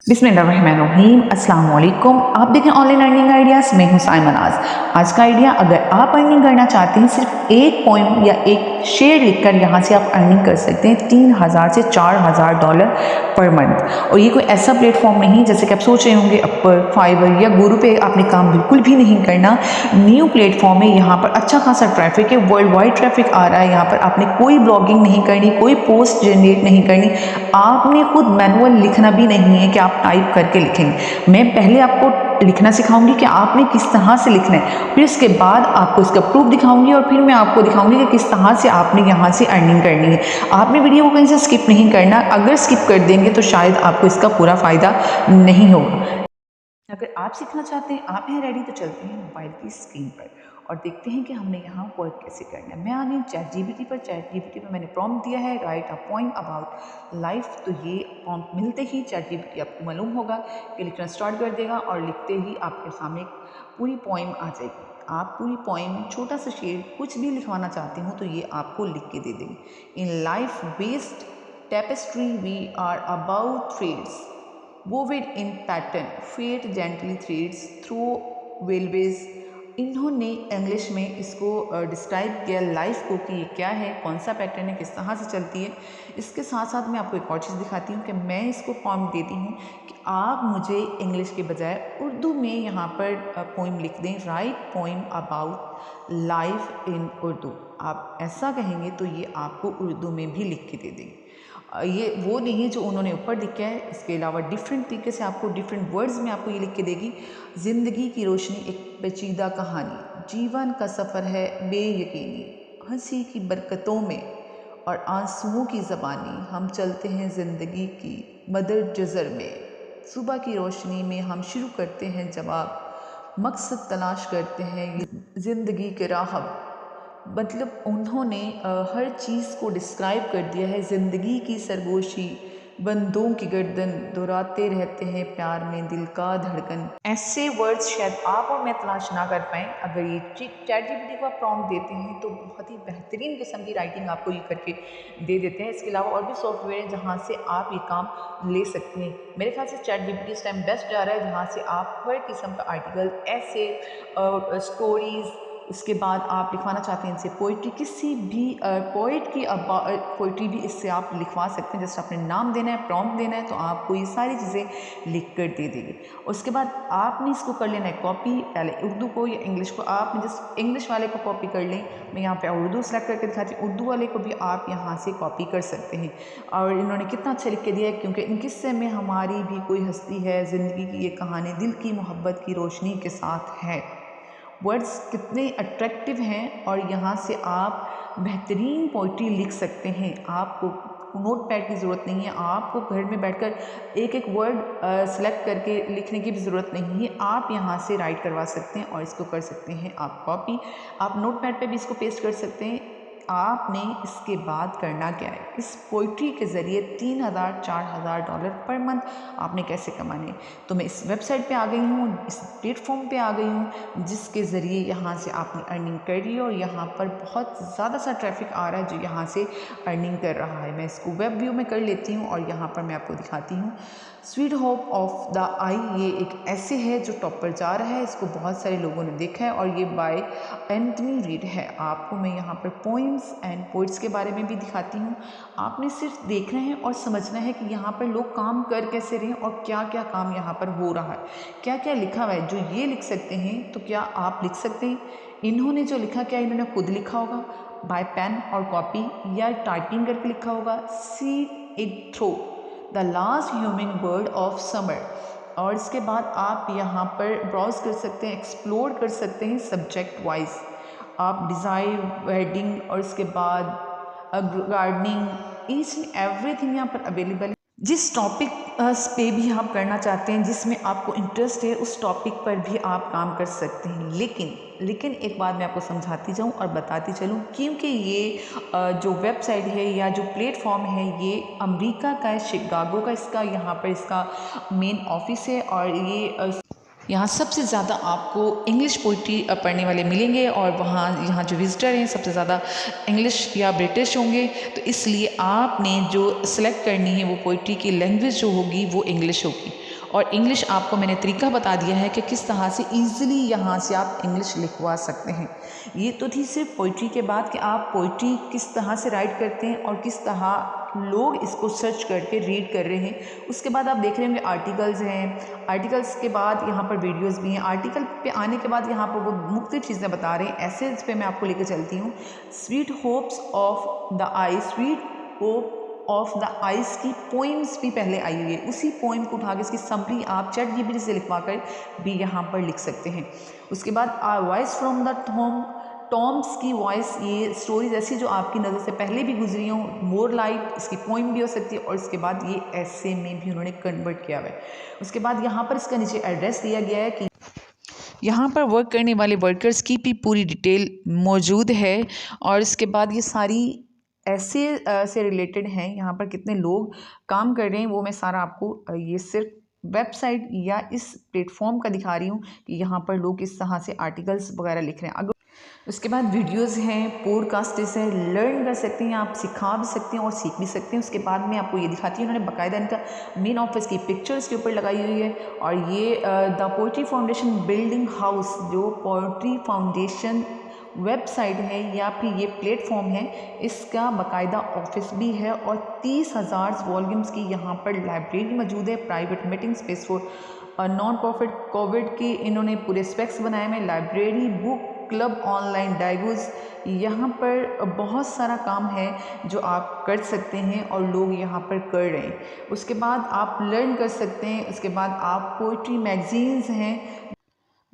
बिस्मिल्लाहिर्रहमानिर्रहीम अस्सलाम वालेकुम। आप देखें ऑनलाइन अर्निंग आइडियाज़, मैं हूँ साइमन आज। आज का आइडिया, अगर आप अर्निंग करना चाहते हैं, सिर्फ एक पोइम या एक शेर लिखकर यहाँ से आप अर्निंग कर सकते हैं 3000 से 4000 डॉलर पर मंथ। और ये कोई ऐसा प्लेटफॉर्म नहीं जैसे कि आप सोच रहे होंगे अपवर, फाइवर या गुरु पे आपने काम बिल्कुल भी नहीं करना। न्यू प्लेटफॉर्म है, यहाँ पर अच्छा खासा ट्रैफिक है, वर्ल्ड वाइड ट्रैफिक आ रहा है। यहाँ पर आपने कोई ब्लॉगिंग नहीं करनी, कोई पोस्ट जनरेट नहीं करनी, आपने खुद मैनुअल लिखना भी नहीं है कि आप टाइप करके लिखेंगे। मैं पहले आपको लिखना सिखाऊंगी कि आपने किस तरह से लिखना है, फिर उसके बाद आपको इसका प्रूफ दिखाऊंगी और फिर मैं आपको दिखाऊंगी कि किस तरह से आपने यहाँ से अर्निंग करनी है। आपने वीडियो को कहीं से स्किप नहीं करना, अगर स्किप कर देंगे तो शायद आपको इसका पूरा फ़ायदा नहीं होगा। अगर आप सीखना चाहते हैं, आप हैं रेडी, तो चलते हैं मोबाइल की स्क्रीन पर और देखते हैं कि हमने यहाँ वर्क कैसे करना है। मैं आ गई चैट जीपीटी पर। चैट जीपीटी पर मैंने प्रॉम्प्ट दिया है right a poem about life. तो ये प्रॉम्प्ट मिलते ही चैट जीपीटी आपको मालूम होगा कि लिखना स्टार्ट कर देगा और लिखते ही आपके सामने पूरी पोएम आ जाएगी। आप पूरी पोएम, छोटा सा शेर, कुछ भी लिखवाना चाहते हो तो ये आपको लिख के दे देंगे। In life based tapestry we are about threads woven in pattern, fate gently threads through waveways। इन्होंने इंग्लिश में इसको डिस्क्राइब किया लाइफ को कि ये क्या है, कौन सा पैटर्न है, किस तरह से चलती है। इसके साथ साथ मैं आपको एक और चीज़ दिखाती हूँ कि मैं इसको फॉर्म देती हूँ कि आप मुझे इंग्लिश के बजाय उर्दू में यहाँ पर पोइम लिख दें, right poem about life in Urdu. आप ऐसा कहेंगे तो ये आपको उर्दू में भी लिख के दे देंगे। ये वो नहीं है जो उन्होंने ऊपर लिखा है, इसके अलावा डिफरेंट तरीके से आपको डिफरेंट वर्ड्स में आपको ये लिख के देगी। ज़िंदगी की रोशनी एक पेचीदा कहानी, जीवन का सफ़र है बेयकीनी, हंसी की बरकतों में और आंसुओं की ज़बानी, हम चलते हैं ज़िंदगी की मदर जज़र में। सुबह की रोशनी में हम शुरू करते हैं जवाब, मकसद तलाश करते हैं ज़िंदगी के राहब। मतलब उन्होंने हर चीज़ को डिस्क्राइब कर दिया है। ज़िंदगी की सरगोशी, बंदों की गर्दन, दोहराते रहते हैं प्यार में दिल का धड़कन। ऐसे वर्ड्स शायद आप और मैं तलाश ना कर पाएँ। अगर ये चैट जीपीटी को आप प्रॉम्प्ट देते हैं तो बहुत ही बेहतरीन किस्म की राइटिंग आपको ये करके दे देते हैं। इसके अलावा और भी सॉफ्टवेयर हैं जहाँ से आप ये काम ले सकते हैं। मेरे ख्याल से चैट जीपीटी इस टाइम बेस्ट जा रहा है, जहाँ से आप हर किस्म का आर्टिकल, ऐसे स्टोरीज़, उसके बाद आप लिखवाना चाहते हैं इनसे पोइट्री, किसी भी पोइट की पोइट्री भी इससे आप लिखवा सकते हैं। जैसे आपने नाम देना है, प्रॉम्प्ट देना है, तो आपको ये सारी चीज़ें लिख कर दे देगी। उसके बाद आपने इसको कर लेना है कॉपी, पहले उर्दू को या इंग्लिश को। आपने जस्ट इंग्लिश वाले को कॉपी कर लें, मैं यहाँ पे उर्दू सेलेक्ट करके दिखाती हूँ। उर्दू वाले को भी आप यहाँ से कॉपी कर सकते हैं। और इन्होंने कितना अच्छा लिख के दिया है, क्योंकि इन किस्से में हमारी भी कोई हस्ती है, ज़िंदगी की ये कहानी दिल की मोहब्बत की रोशनी के साथ है। वर्ड्स कितने अट्रैक्टिव हैं और यहाँ से आप बेहतरीन पोइट्री लिख सकते हैं। आपको नोट पैड की ज़रूरत नहीं है, आपको घर में बैठकर एक एक वर्ड सेलेक्ट करके लिखने की भी ज़रूरत नहीं है। आप यहाँ से राइट करवा सकते हैं और इसको कर सकते हैं आप कॉपी। आप नोट पैड पर भी इसको पेस्ट कर सकते हैं। आपने इसके बाद करना क्या है, इस पोइट्री के ज़रिए 3000 4000 डॉलर पर मंथ आपने कैसे कमाने। तो मैं इस वेबसाइट पे आ गई हूँ, इस प्लेटफॉर्म पे आ गई हूँ, जिसके ज़रिए यहाँ से आपने अर्निंग कर ली और यहाँ पर बहुत ज़्यादा सा ट्रैफिक आ रहा है जो यहाँ से अर्निंग कर रहा है। मैं इसको वेब व्यू में कर लेती हूँ और यहाँ पर मैं आपको दिखाती हूँ। स्वीट होप ऑफ द आई, ये एक ऐसे है जो टॉप पर जा रहा है। इसको बहुत सारे लोगों ने देखा है और ये बाय एंथनी रीड है। आपको मैं यहाँ पर पोइम्स एंड पोइट्स के बारे में भी दिखाती हूँ। आपने सिर्फ देखना है और समझना है कि यहाँ पर लोग काम कर कैसे रहे हैं और क्या क्या काम यहाँ पर हो रहा है, क्या क्या लिखा हुआ है। जो ये लिख सकते हैं तो क्या आप लिख सकते हैं। इन्होंने जो लिखा, क्या इन्होंने खुद लिखा होगा बाय पेन और कॉपी या टाइपिंग करके लिखा होगा। See it through the last human word of summer. और इसके बाद आप यहाँ पर ब्राउज कर सकते हैं, एक्सप्लोर कर सकते हैं सब्जेक्ट वाइज। आप डिज़ाइन, वेडिंग और इसके बाद गार्डनिंग, ईच एंड एवरीथिंग यहाँ पर अवेलेबल है। जिस टॉपिक पे भी आप करना चाहते हैं, जिसमें आपको इंटरेस्ट है, उस टॉपिक पर भी आप काम कर सकते हैं। लेकिन एक बात मैं आपको समझाती जाऊं और बताती चलूं, क्योंकि ये जो वेबसाइट है या जो प्लेटफॉर्म है ये अमेरिका का है, शिकागो का इसका यहाँ पर इसका मेन ऑफिस है। और ये यहाँ सबसे ज़्यादा आपको इंग्लिश पोइट्री पढ़ने वाले मिलेंगे और यहाँ जो विजिटर हैं सबसे ज़्यादा इंग्लिश या ब्रिटिश होंगे। तो इसलिए आपने जो सेलेक्ट करनी है वो पोइट्री की लैंग्वेज जो होगी वो इंग्लिश होगी। और इंग्लिश आपको मैंने तरीका बता दिया है कि किस तरह से ईज़िली यहाँ से आप इंग्लिश लिखवा सकते हैं। ये तो थी सिर्फ पोइट्री के बाद कि आप पोइट्री किस तरह से राइट करते हैं और किस तरह लोग इसको सर्च करके रीड कर रहे हैं। उसके बाद आप देख रहे होंगे आर्टिकल्स हैं, आर्टिकल्स के बाद यहाँ पर वीडियोस भी हैं। आर्टिकल पे आने के बाद यहाँ पर वो मुख्तलिफ चीज़ें बता रहे हैं। एसेज पे मैं आपको लेकर चलती हूँ। Sweet hopes of the I, sweet hope of the ice की पोइम्स भी पहले आई हुई है। उसी पोइम को उठा के इसकी समरी आप ChatGPT से लिखवा कर भी यहाँ पर लिख सकते हैं। उसके बाद वॉइस फ्रॉम द टॉम्स की वॉइस, ये स्टोरीज ऐसी जो आपकी नज़र से पहले भी गुजरी हों, मोर लाइट इसकी पोइम भी हो सकती है और इसके बाद ये ऐसे में भी उन्होंने कन्वर्ट किया हुआ है। उसके बाद यहाँ पर इसका नीचे एड्रेस दिया गया है कि यहाँ पर वर्क करने वाले वर्कर्स की भी पूरी डिटेल मौजूद है और इसके बाद ये सारी ऐसे से रिलेटेड हैं। यहाँ पर कितने लोग काम कर रहे हैं वो मैं सारा आपको ये सिर्फ वेबसाइट या इस प्लेटफॉर्म का दिखा रही हूँ कि यहाँ पर लोग किस तरह से आर्टिकल्स वगैरह लिख रहे हैं। अगर उसके बाद वीडियोस हैं, पॉडकास्ट से लर्न कर सकते हैं, आप सिखा भी सकते हैं और सीख भी सकते हैं। उसके बाद मैं आपको ये दिखाती हूँ, उन्होंने बाकायदा इनका मेन ऑफिस की पिक्चर्स के ऊपर लगाई हुई है और ये the poetry foundation building house, जो पोइट्री फाउंडेशन वेबसाइट है या फिर ये प्लेटफॉर्म है, इसका बाकायदा ऑफिस भी है और 30,000 वॉल्यूम्स की यहाँ पर लाइब्रेरी मौजूद है। Private meeting space for non profit, Covid के इन्होंने पूरे स्पेक्स बनाए हुए, लाइब्रेरी, बुक क्लब, ऑनलाइन डायगोज, यहाँ पर बहुत सारा काम है जो आप कर सकते हैं और लोग यहाँ पर कर रहे हैं। उसके बाद आप लर्न कर सकते हैं। उसके बाद आप पोइट्री मैगजीन्स हैं,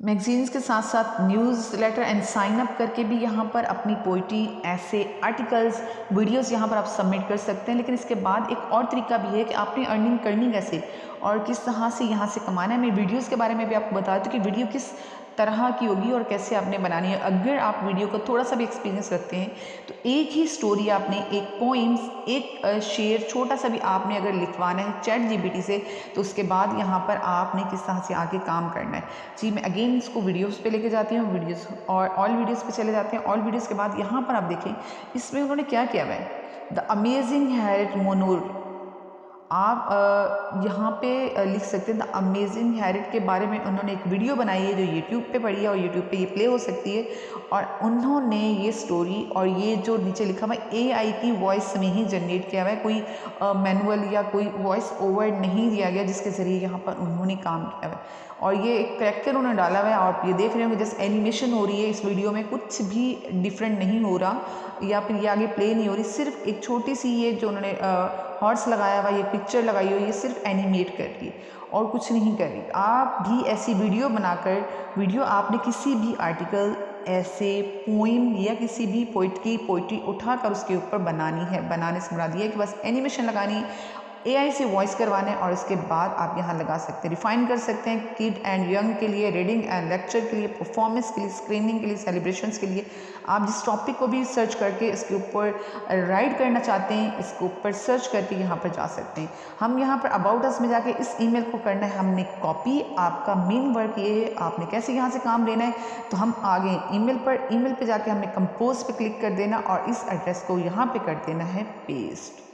मैगजीन्स के साथ साथ newsletter and sign up करके भी यहाँ पर अपनी पोइट्री, ऐसे आर्टिकल्स, वीडियोस यहाँ पर आप सबमिट कर सकते हैं। लेकिन इसके बाद एक और तरीका भी है कि आपने अर्निंग करनी कैसे और किस तरह से यहाँ से कमाना है। मैं वीडियोस के बारे में भी आपको बता दूँ कि वीडियो किस तरह की होगी और कैसे आपने बनानी है। अगर आप वीडियो को थोड़ा सा भी एक्सपीरियंस रखते हैं तो एक ही स्टोरी आपने, एक पोइम्स, एक शेर छोटा सा भी आपने अगर लिखवाना है ChatGPT से, तो उसके बाद यहाँ पर आपने किस तरह से आगे काम करना है। जी, मैं अगेन इसको वीडियोस पे लेके जाती हूँ, वीडियोस और ऑल वीडियोस पे चले जाते हैं। ऑल वीडियोस के बाद यहाँ पर आप देखें इसमें उन्होंने क्या किया हुआ है, द अमेजिंग हैरिट मोनोर। आप यहाँ पे लिख सकते हैं द अमेजिंग हैरिट के बारे में। उन्होंने एक वीडियो बनाई है जो यूट्यूब पे पड़ी है और यूट्यूब पे ये प्ले हो सकती है और उन्होंने ये स्टोरी और ये जो नीचे लिखा हुआ है AI की वॉइस में ही जनरेट किया हुआ है। कोई मैनुअल या कोई वॉइस ओवर नहीं दिया गया जिसके ज़रिए यहाँ पर उन्होंने काम किया हुआ है। और ये एक करैक्टर उन्होंने डाला हुआ है, आप ये देख रहे होंगे जैसे एनिमेशन हो रही है इस वीडियो में, कुछ भी डिफरेंट नहीं हो रहा या फिर ये आगे प्ले नहीं हो रही, सिर्फ एक छोटी सी ये जो उन्होंने हॉर्स लगाया हुआ, ये पिक्चर लगाई हुई, ये सिर्फ एनिमेट कर रही है और कुछ नहीं कर रही। आप भी ऐसी वीडियो बनाकर, वीडियो आपने किसी भी आर्टिकल, ऐसे पोइम या किसी भी पोइट की पोइट्री उठाकर उसके ऊपर बनानी है। बनाने से मुराद ये है कि बस एनिमेशन लगानी, AI से वॉइस करवाना है और इसके बाद आप यहाँ लगा सकते हैं, रिफाइन कर सकते हैं किड एंड यंग के लिए, रीडिंग एंड लेक्चर के लिए, परफॉर्मेंस के लिए, स्क्रीनिंग के लिए, सेलिब्रेशंस के लिए। आप जिस टॉपिक को भी सर्च करके इसके ऊपर राइट करना चाहते हैं, इसके ऊपर सर्च करके यहाँ पर जा सकते हैं। हम यहाँ पर अबाउट अस में जाके इस ईमेल को करना है हमने कॉपी। आपका मेन वर्क ये है, आपने कैसे यहाँ से काम लेना है, तो हम आगे ईमेल पे जाके हमने कंपोज पे क्लिक कर देना और इस एड्रेस को यहाँ पे कर देना है पेस्ट,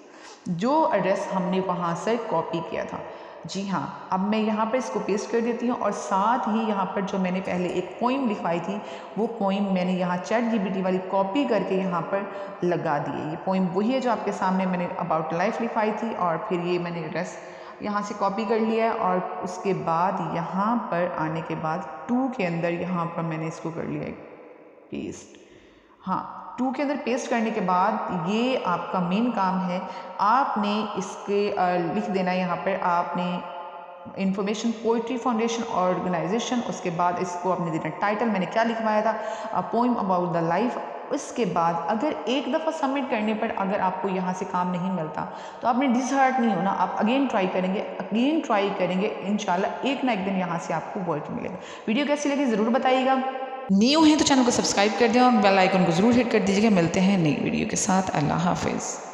जो एड्रेस हमने वहाँ से कॉपी किया था। जी हाँ, अब मैं यहाँ पर इसको पेस्ट कर देती हूँ और साथ ही यहाँ पर जो मैंने पहले एक पोइम लिखवाई थी वो पोइम मैंने यहाँ ChatGPT वाली कॉपी करके यहाँ पर लगा दी है। ये पोइम वही है जो आपके सामने मैंने अबाउट लाइफ लिखवाई थी और फिर ये मैंने एड्रेस यहाँ से कॉपी कर लिया है और उसके बाद यहाँ पर आने के बाद 2 के अंदर यहाँ पर मैंने इसको कर लिया है पेस्ट। हाँ, 2 के अंदर पेस्ट करने के बाद ये आपका मेन काम है, आपने इसके लिख देना यहाँ पर, आपने इन्फॉर्मेशन पोइट्री फाउंडेशन ऑर्गेनाइजेशन, उसके बाद इसको आपने देना टाइटल, मैंने क्या लिखवाया था, a poem about the life. उसके बाद अगर एक दफ़ा सबमिट करने पर अगर आपको यहाँ से काम नहीं मिलता तो आपने डिसहार्ट नहीं होना, आप अगेन ट्राई करेंगे, इंशाल्लाह एक ना एक दिन यहाँ से आपको वर्क मिलेगा। वीडियो कैसी लगी ज़रूर बताइएगा। न्यू हैं तो चैनल को सब्सक्राइब कर दें और बेल आइकन को ज़रूर हिट कर दीजिएगा। मिलते हैं नई वीडियो के साथ। अल्लाह हाफिज़।